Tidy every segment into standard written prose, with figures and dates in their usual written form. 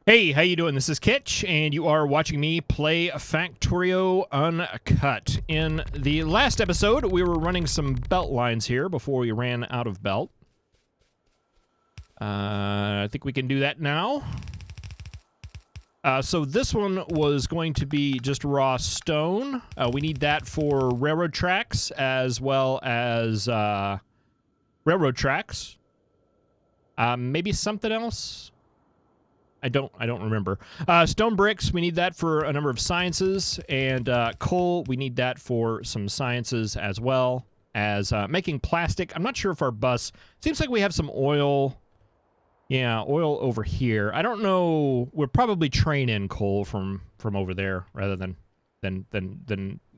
Hey, how you doing? This is Kitch, and you are watching me play Factorio Uncut. In the last episode, we were running some belt lines here before we ran out of belt. I think we can do that now. So this one was going to be just raw stone. We need that for railroad tracks as well as railroad tracks. Maybe something else. I don't remember. Stone bricks, we need that for a number of sciences, and coal, we need that for some sciences as well as making plastic. I'm not sure if our bus, seems like we have some oil. Yeah, oil over here. I don't know. We'll probably train in coal from over there rather than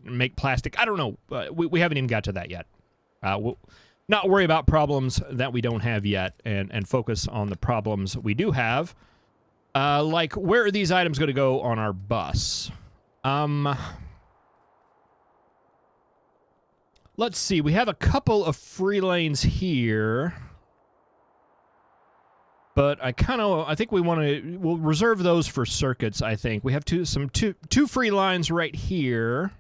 make plastic. I don't know. We haven't even got to that yet. We'll not worry about problems that we don't have yet, and focus on the problems we do have. Like, where are these items going to go on our bus? Let's see. We have a couple of free lanes here. But I think we want to, we'll reserve those for circuits, I think. We have two free lines right here.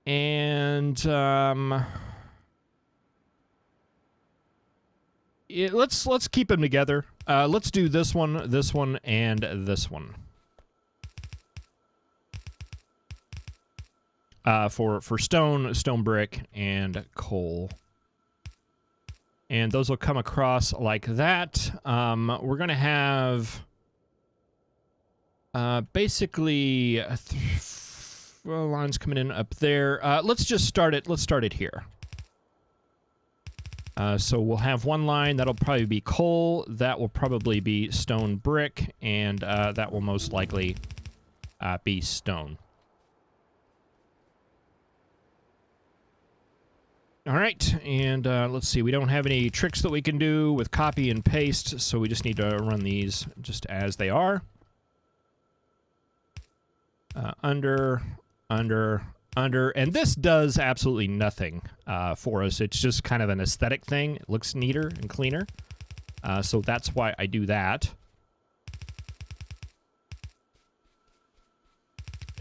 And, let's keep them together. Let's do this one, and this one. For stone brick, and coal. And those will come across like that. We're going to have basically lines coming in up there. Let's just start it. Let's start it here. So we'll have one line. That'll probably be coal. That will probably be stone brick. And that will most likely be stone. All right, and let's see. We don't have any tricks that we can do with copy and paste, so we just need to run these just as they are. Under, and this does absolutely nothing for us. It's just kind of an aesthetic thing. It looks neater and cleaner, so that's why I do that.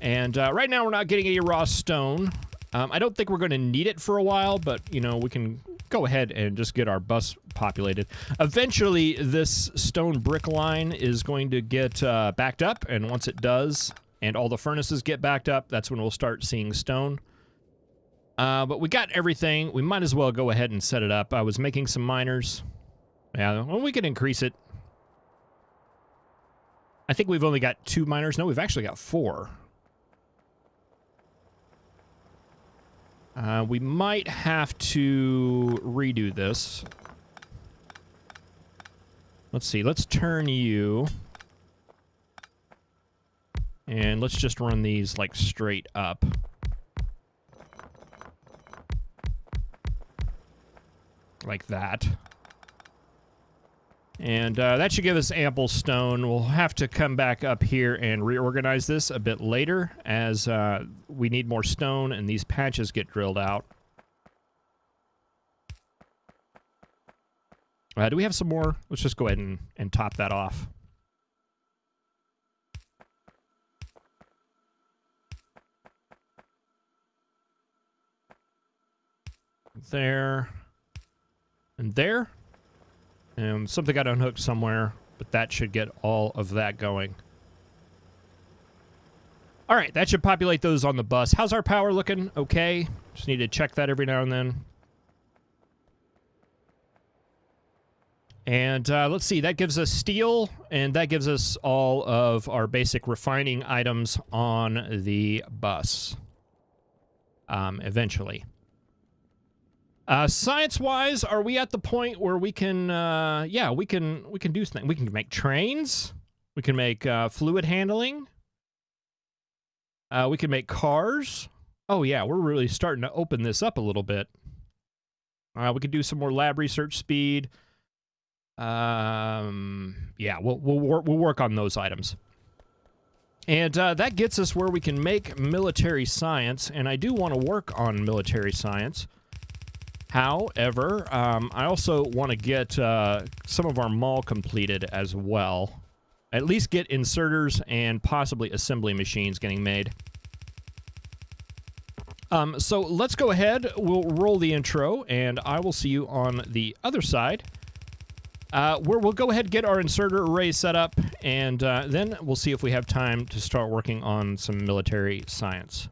And right now we're not getting any raw stone. I don't think we're going to need it for a while, but, you know, we can go ahead and just get our bus populated. Eventually, this stone brick line is going to get backed up, and once it does, and all the furnaces get backed up, that's when we'll start seeing stone. But we got everything. We might as well go ahead and set it up. I was making some miners. Yeah, well, we can increase it. I think we've only got 2 miners. No, we've actually got 4. We might have to redo this. Let's see. Let's turn you. And let's just run these, like, straight up. Like that. And that should give us ample stone. We'll have to come back up here and reorganize this a bit later as we need more stone and these patches get drilled out. Do we have some more? Let's just go ahead and top that off. There. And there. And something got unhooked somewhere, but that should get all of that going. All right, that should populate those on the bus. How's our power looking? Okay. Just need to check that every now and then. And let's see, that gives us steel, and that gives us all of our basic refining items on the bus. Eventually. Science-wise, are we at the point where we can, yeah, we can do something. We can make trains. We can make fluid handling. We can make cars. Oh, yeah, we're really starting to open this up a little bit. We could do some more lab research speed. Yeah, we'll work on those items. And that gets us where we can make military science, and I do want to work on military science. However, I also want to get some of our mall completed as well. At least get inserters and possibly assembly machines getting made. So let's go ahead. We'll roll the intro, and I will see you on the other side. Where we'll go ahead and get our inserter array set up, and then we'll see if we have time to start working on some military science.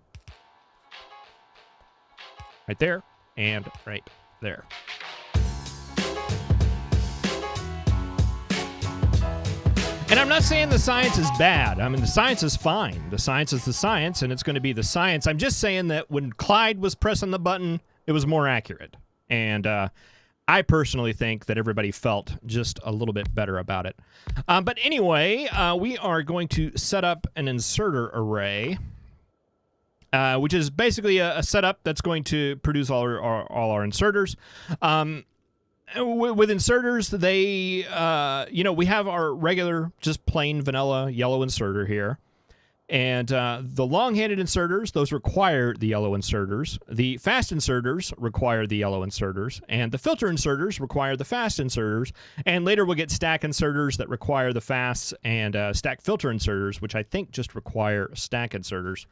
Right there, and right there. And I'm not saying the science is bad. I mean, the science is fine. The science is the science, and it's going to be the science. I'm just saying that when Clyde was pressing the button, it was more accurate. And I personally think that everybody felt just a little bit better about it. But anyway, we are going to set up an inserter array, which is basically a setup that's going to produce all our inserters. With inserters, they, we have our regular, just plain vanilla yellow inserter here. And the long-handed inserters, those require the yellow inserters. The fast inserters require the yellow inserters. And the filter inserters require the fast inserters. And later we'll get stack inserters that require the fasts, and stack filter inserters, which I think just require stack inserters.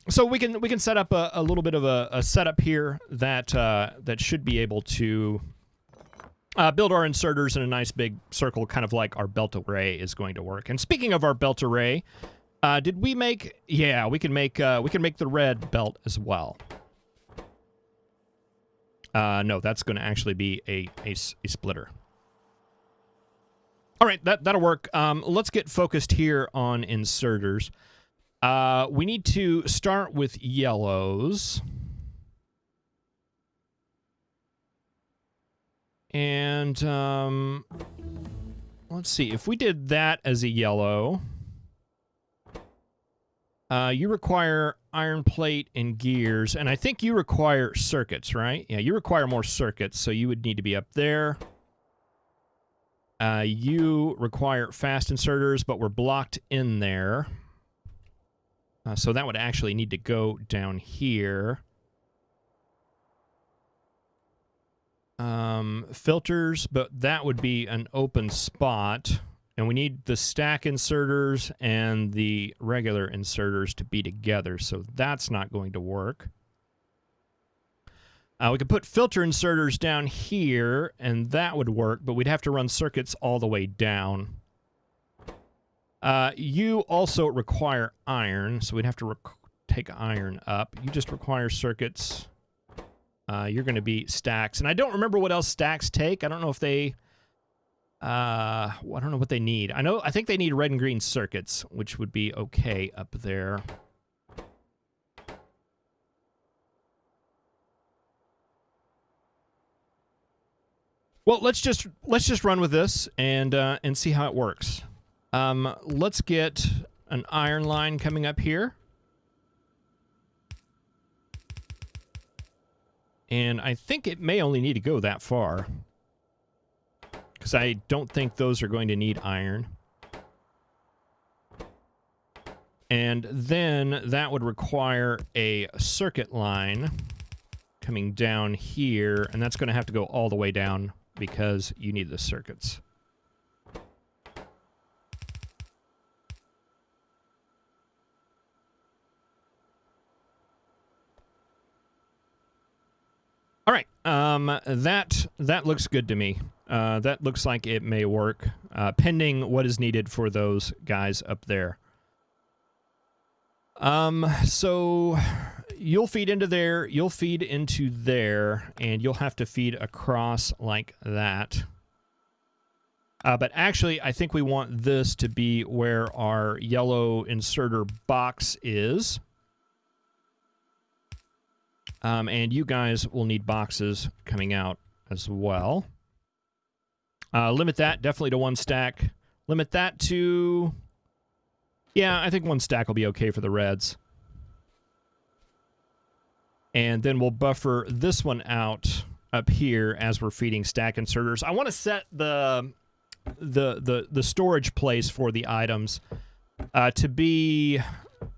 So we can set up a little bit of a setup here that should be able to build our inserters in a nice big circle, kind of like our belt array is going to work. And speaking of our belt array, did we make? Yeah, we can make the red belt as well. No, that's going to actually be a splitter. All right, that'll work. Let's get focused here on inserters. We need to start with yellows. And let's see. If we did that as a yellow, you require iron plate and gears. And I think you require circuits, right? Yeah, you require more circuits, so you would need to be up there. You require fast inserters, but we're blocked in there. So that would actually need to go down here. Filters, but that would be an open spot. And we need the stack inserters and the regular inserters to be together, so that's not going to work. We could put filter inserters down here, and that would work, but we'd have to run circuits all the way down. You also require iron, so we'd have to take iron up. You just require circuits. You're going to be stacks. And I don't remember what else stacks take. I don't know if they... I don't know what they need. I think they need red and green circuits, which would be okay up there. Well, let's just run with this and see how it works. Let's get an iron line coming up here. And I think it may only need to go that far, because I don't think those are going to need iron. And then that would require a circuit line coming down here, and that's going to have to go all the way down because you need the circuits. All right, that looks good to me. That looks like it may work, pending what is needed for those guys up there. So you'll feed into there, you'll feed into there, and you'll have to feed across like that. But actually, I think we want this to be where our yellow inserter box is. And you guys will need boxes coming out as well. Limit that definitely to 1 stack. Limit that to... Yeah, I think 1 stack will be okay for the reds. And then we'll buffer this one out up here as we're feeding stack inserters. I want to set the storage place for the items to be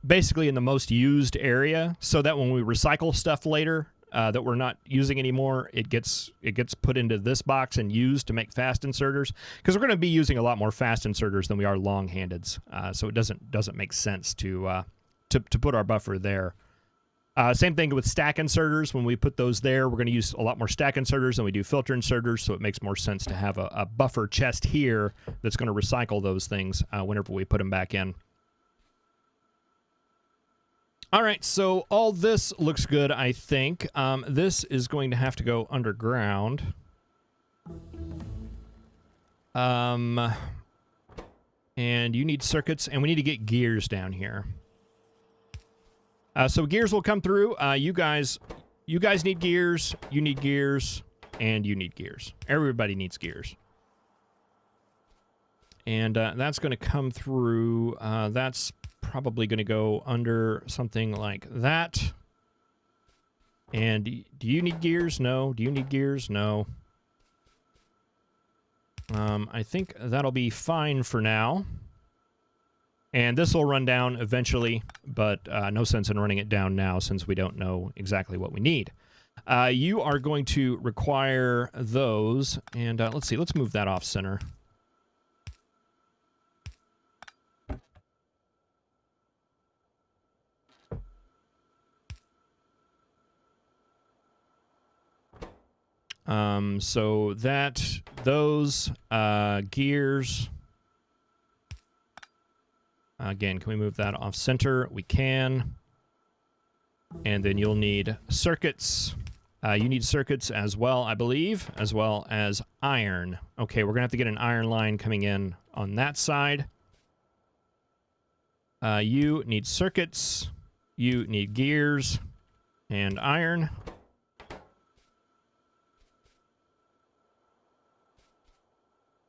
basically in the most used area, so that when we recycle stuff later, that we're not using anymore, it gets put into this box and used to make fast inserters, because we're going to be using a lot more fast inserters than we are long-handeds. So it doesn't make sense to put our buffer there. Same thing with stack inserters. When we put those there, we're going to use a lot more stack inserters than we do filter inserters, so it makes more sense to have a buffer chest here that's going to recycle those things whenever we put them back in. All right, so all this looks good, I think. This is going to have to go underground. And you need circuits, and we need to get gears down here. So gears will come through. You guys need gears, you need gears, and you need gears. Everybody needs gears. And that's going to come through. That's probably going to go under something like that. And do you need gears? No. Do you need gears? No. I think that'll be fine for now. And this will run down eventually, but no sense in running it down now since we don't know exactly what we need. You are going to require those, and let's see, let's move that off center. So those gears. Again, can we move that off center? We can. And then you'll need circuits. You need circuits as well, I believe, as well as iron. Okay, we're going to have to get an iron line coming in on that side. You need circuits. You need gears and iron.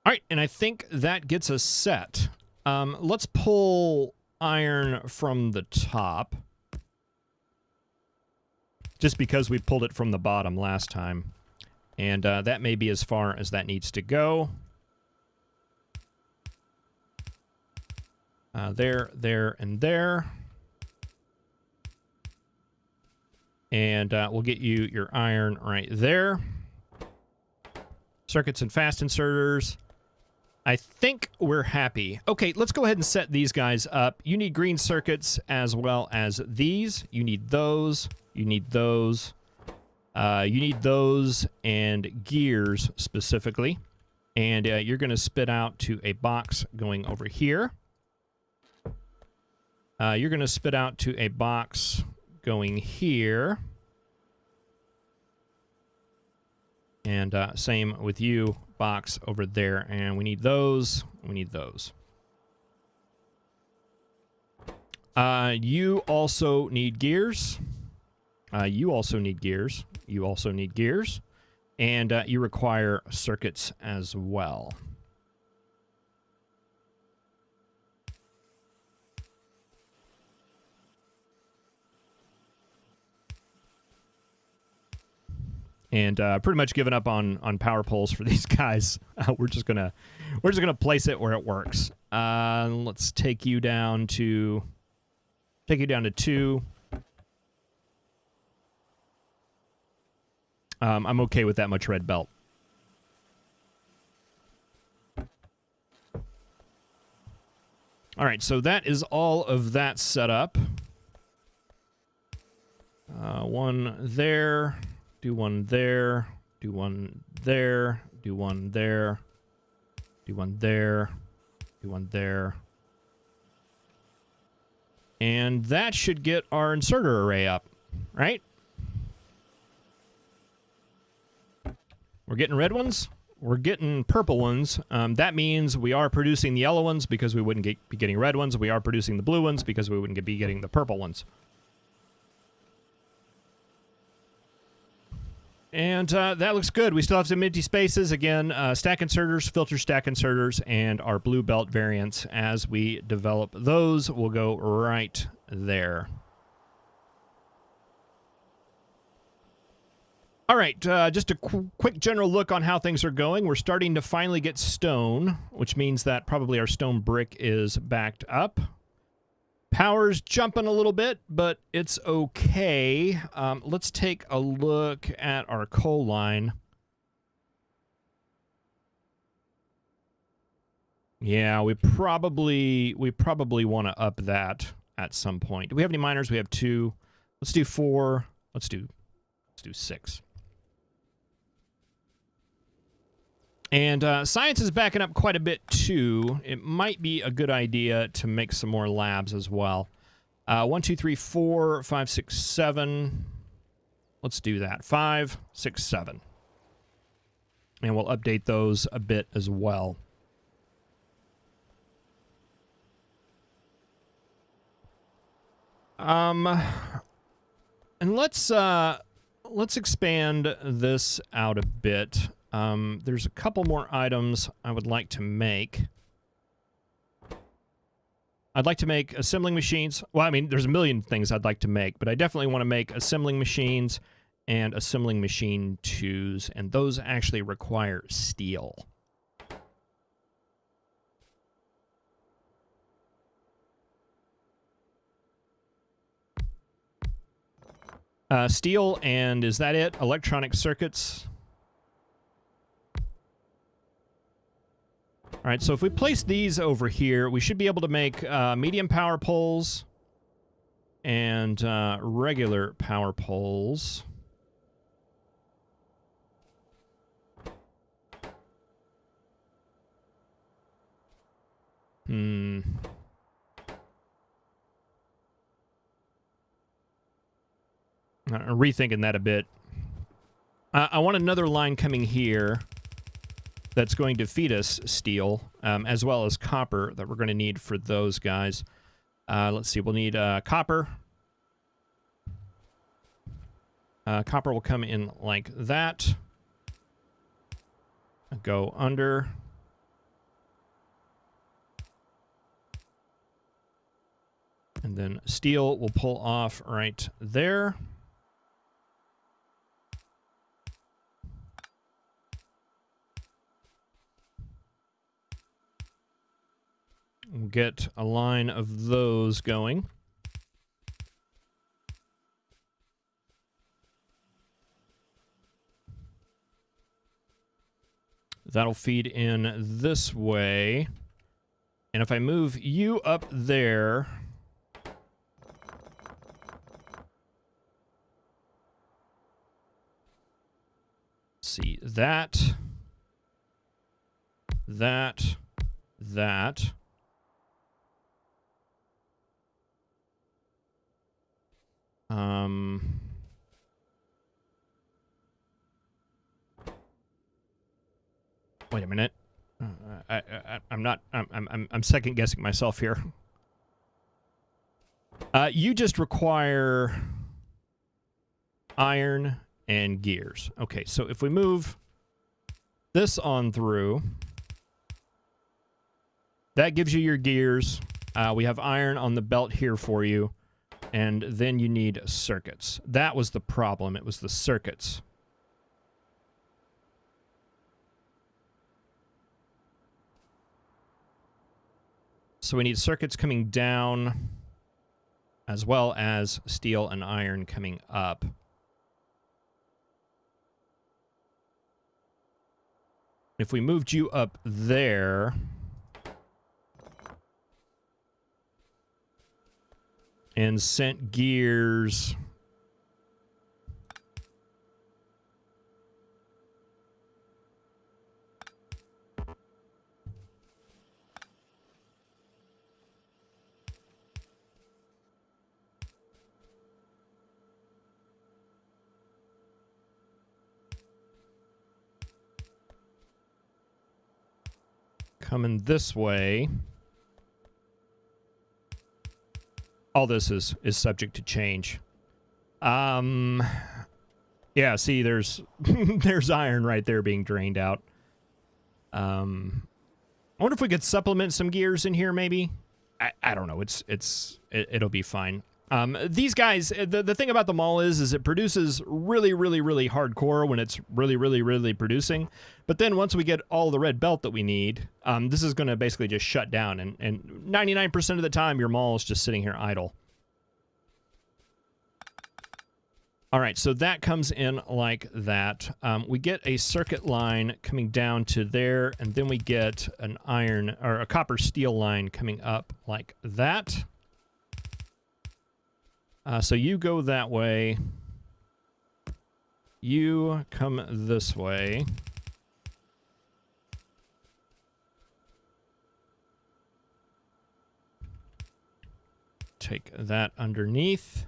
All right, and I think that gets us set. Let's pull iron from the top. Just because we pulled it from the bottom last time. And that may be as far as that needs to go. There, and there. And we'll get you your iron right there. Circuits and fast inserters. I think we're happy. Okay, let's go ahead and set these guys up. You need green circuits as well as these. You need those. You need those. You need those and gears specifically. And you're going to spit out to a box going over here. You're going to spit out to a box going here. And same with you. Box over there, and we need those. We need those. You also need gears. You also need gears. You also need gears. And you require circuits as well. And pretty much given up on power poles for these guys. We're just gonna place it where it works. Let's take you down to 2. I'm okay with that much red belt. All right, so that is all of that set up. One there. Do one there, do one there, do one there, do one there, do one there. And that should get our inserter array up, right? We're getting red ones. We're getting purple ones. That means we are producing the yellow ones because we wouldn't be getting red ones. We are producing the blue ones because we wouldn't be getting the purple ones. And that looks good. We still have some empty spaces. Again, stack inserters, filter stack inserters, and our blue belt variants. As we develop those, will go right there. All right, just a quick general look on how things are going. We're starting to finally get stone, which means that probably our stone brick is backed up. Power's jumping a little bit, but it's okay. Let's take a look at our coal line. Yeah, we probably want to up that at some point. Do we have any miners? We have 2. Let's do 4. Let's do 6. And science is backing up quite a bit too. It might be a good idea to make some more labs as well. 1, 2, 3, 4, 5, 6, 7. Let's do that. 5, 6, 7. And we'll update those a bit as well. And let's expand this out a bit. There's a couple more items I would like to make. I'd like to make assembling machines. Well, I mean, there's a million things I'd like to make, but I definitely want to make assembling machines and assembling machine 2s, and those actually require steel. Steel, and is that it? Electronic circuits. All right, so if we place these over here, we should be able to make medium power poles and regular power poles. Rethinking that a bit. I want another line coming here that's going to feed us steel, as well as copper that we're going to need for those guys. Let's see, we'll need copper. Copper will come in like that. Go under. And then steel will pull off right there. We'll get a line of those going. That'll feed in this way. And if I move you up there, let's see, that. Wait a minute. I'm second guessing myself here. You just require iron and gears. Okay, so if we move this on through, that gives you your gears. We have iron on the belt here for you. And then you need circuits. That was the problem. It was the circuits. So we need circuits coming down, as well as steel and iron coming up. If we moved you up there, and sent gears coming this way. All this is subject to change. Yeah, see, there's there's iron right there being drained out. I wonder if we could supplement some gears in here, maybe. I don't know. It'll be fine. These guys, the thing about them all is it produces really, really, really hardcore when it's really, really, really producing. But then once we get all the red belt that we need, this is going to basically just shut down. And 99% of the time, your mall is just sitting here idle. All right, so that comes in like that. We get a circuit line coming down to there, and then we get an iron or a copper steel line coming up like that. So you go that way. You come this way. Take that underneath.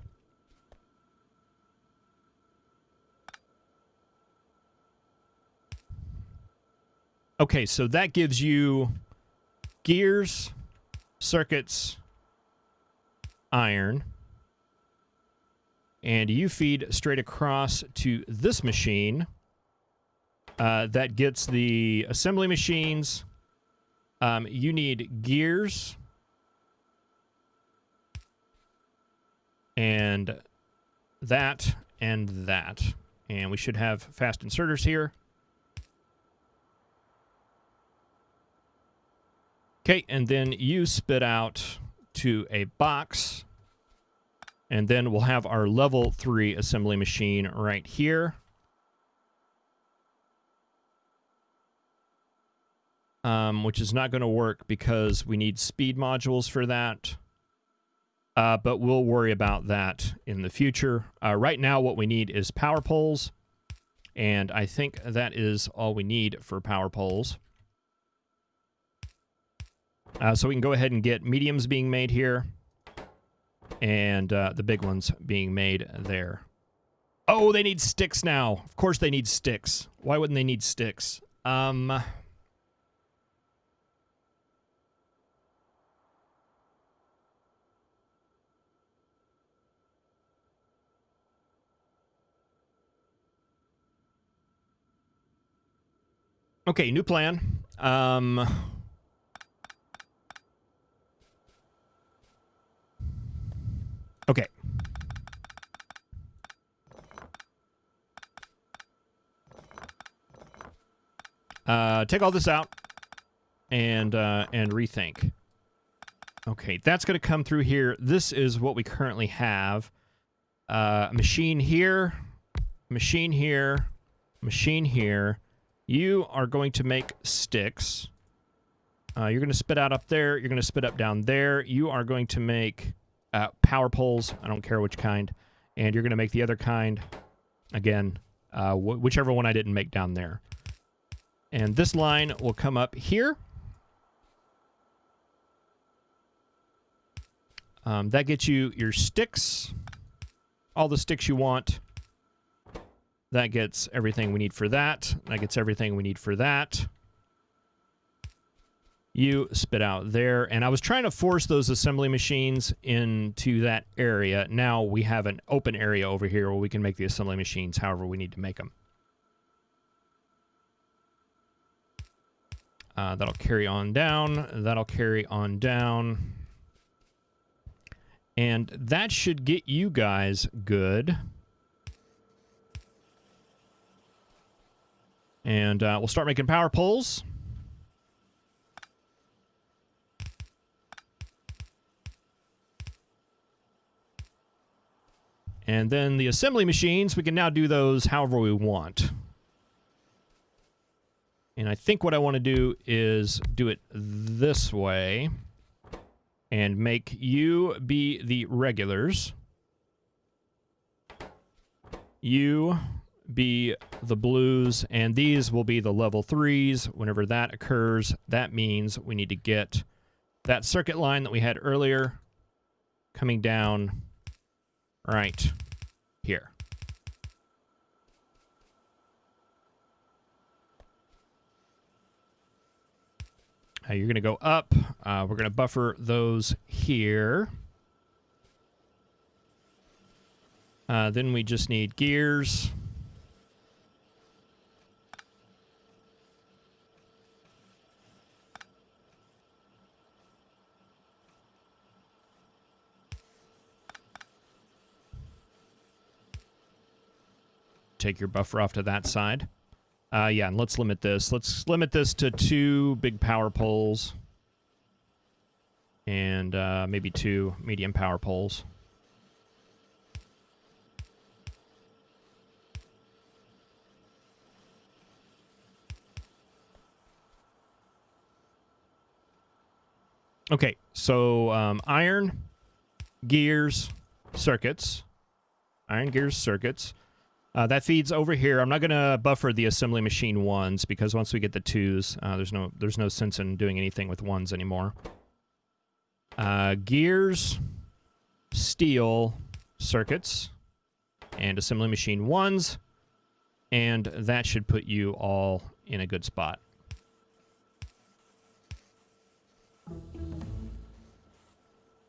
Okay, so that gives you gears, circuits, iron. And you feed straight across to this machine. That gets the assembly machines. You need gears. And that and that. And we should have fast inserters here. Okay, and then you spit out to a box. And then we'll have our level 3 assembly machine right here. Which is not going to work because we need speed modules for that. But we'll worry about that in the future. Right now, what we need is power poles. And I think that is all we need for power poles. So we can go ahead and get mediums being made here. And the big ones being made there. Oh, they need sticks now. Of course they need sticks. Why wouldn't they need sticks? Okay, new plan. Okay. Take all this out and rethink. Okay, that's going to come through here. This is what we currently have. Machine here, machine here, machine here. You are going to make sticks. You're going to spit out up there. You're going to spit up down there. You are going to make power poles. I don't care which kind. And you're going to make the other kind. Again, whichever one I didn't make down there. And this line will come up here. That gets you your sticks. All the sticks you want. That gets everything we need for that. That gets everything we need for that. You spit out there. And I was trying to force those assembly machines into that area. Now we have an open area over here where we can make the assembly machines however we need to make them. That'll carry on down. That'll carry on down. And that should get you guys good. And we'll start making power poles. And then the assembly machines, we can now do those however we want. And I think what I want to do is do it this way. And make you be the regulars. You be the blues, and these will be the level 3s. Whenever that occurs, that means we need to get that circuit line that we had earlier coming down right here. You're going to go up. We're going to buffer those here. Then we just need gears. take your buffer off to that side. Yeah, and let's limit this. Let's limit this to 2 big power poles. And maybe 2 medium power poles. Okay, so iron, gears, circuits. Iron, gears, circuits. That feeds over here. I'm not going to buffer the assembly machine 1s because once we get the 2s, there's no sense in doing anything with 1s anymore. Gears, steel, circuits, and assembly machine 1s. And that should put you all in a good spot.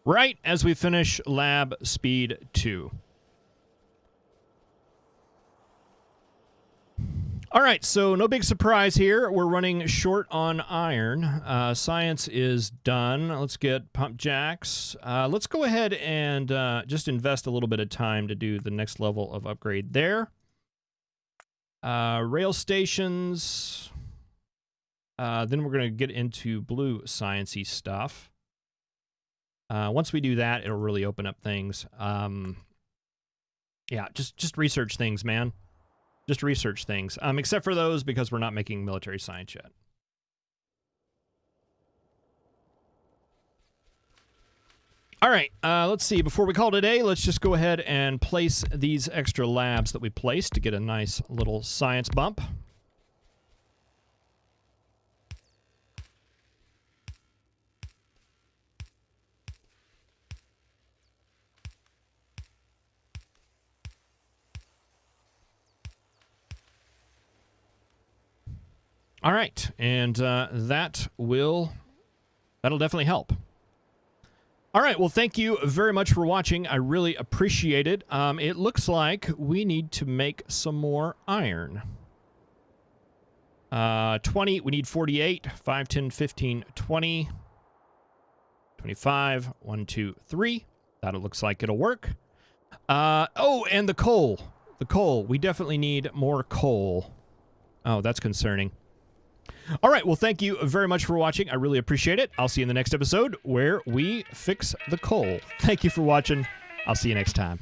Right as we finish lab speed 2. All right, so no big surprise here. We're running short on iron. Science is done. Let's get pump jacks. Let's go ahead and just invest a little bit of time to do the next level of upgrade there. Rail stations. Then we're going to get into blue science-y stuff. Once we do that, it'll really open up things. Yeah, just research things, man. Just research things. Except for those, because we're not making military science yet. All right, let's see. Before we call it a day, let's just go ahead and place these extra labs that we placed to get a nice little science bump. All right, and that'll definitely help. All right, well, thank you very much for watching. I really appreciate it. It looks like we need to make some more iron. 20, we need 48, 5, 10, 15, 20, 25, 1, 2, 3. That looks like it'll work. Oh, and the coal. The coal. We definitely need more coal. Oh, that's concerning. All right, well, thank you very much for watching. I really appreciate it. I'll see you in the next episode where we fix the coal. Thank you for watching. I'll see you next time.